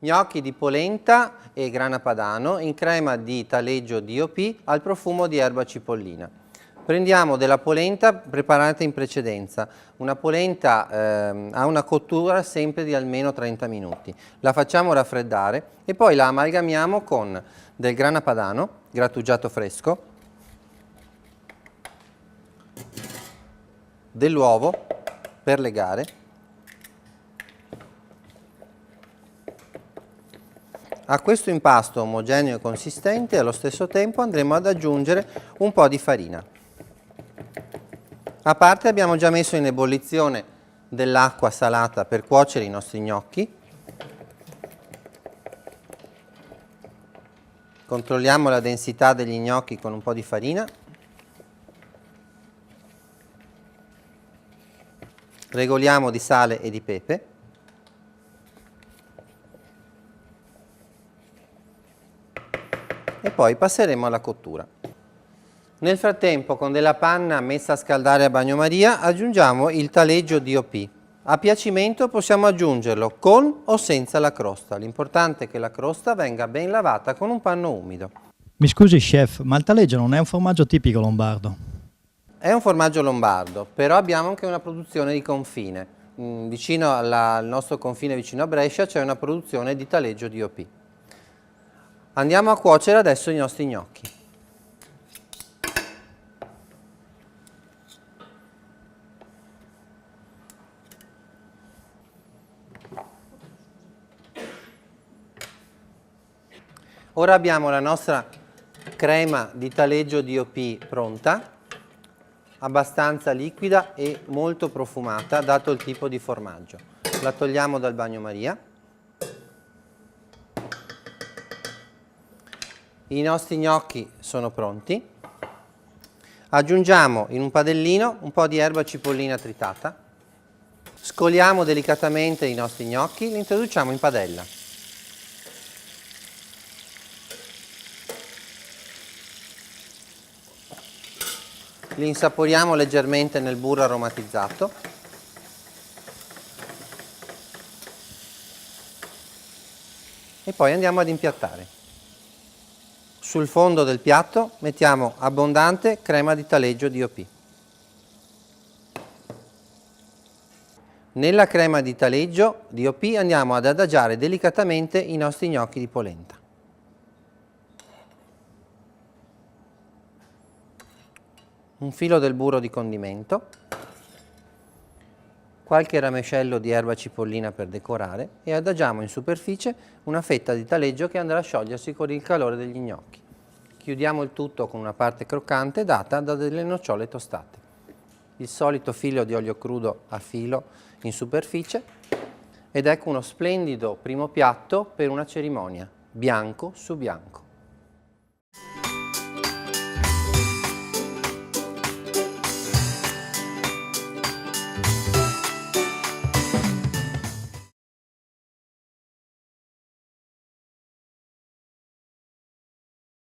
Gnocchi di polenta e grana padano in crema di taleggio DOP al profumo di erba cipollina. Prendiamo della polenta preparata in precedenza. Una polenta ha una cottura sempre di almeno 30 minuti. La facciamo raffreddare e poi la amalgamiamo con del grana padano grattugiato fresco, dell'uovo per legare, a questo impasto omogeneo e consistente allo stesso tempo andremo ad aggiungere un po' di farina. A parte abbiamo già messo in ebollizione dell'acqua salata per cuocere i nostri gnocchi. Controlliamo la densità degli gnocchi con un po' di farina. Regoliamo di sale e di pepe. E poi passeremo alla cottura. Nel frattempo, con della panna messa a scaldare a bagnomaria, aggiungiamo il taleggio DOP. A piacimento possiamo aggiungerlo con o senza la crosta. L'importante è che la crosta venga ben lavata con un panno umido. Mi scusi chef, ma il taleggio non è un formaggio tipico lombardo? È un formaggio lombardo, però abbiamo anche una produzione di confine. Vicino al nostro confine, vicino a Brescia, c'è una produzione di taleggio DOP. Andiamo a cuocere adesso i nostri gnocchi. Ora abbiamo la nostra crema di taleggio DOP pronta, abbastanza liquida e molto profumata, dato il tipo di formaggio. La togliamo dal bagnomaria. I nostri gnocchi sono pronti. Aggiungiamo in un padellino un po' di erba cipollina tritata. Scoliamo delicatamente i nostri gnocchi, li introduciamo in padella. Li insaporiamo leggermente nel burro aromatizzato. E poi andiamo ad impiattare. Sul fondo del piatto mettiamo abbondante crema di taleggio DOP. Nella crema di taleggio DOP andiamo ad adagiare delicatamente i nostri gnocchi di polenta. Un filo del burro di condimento, qualche ramescello di erba cipollina per decorare e adagiamo in superficie una fetta di taleggio che andrà a sciogliersi con il calore degli gnocchi. Chiudiamo il tutto con una parte croccante data da delle nocciole tostate. Il solito filo di olio crudo a filo in superficie ed ecco uno splendido primo piatto per una cerimonia, bianco su bianco.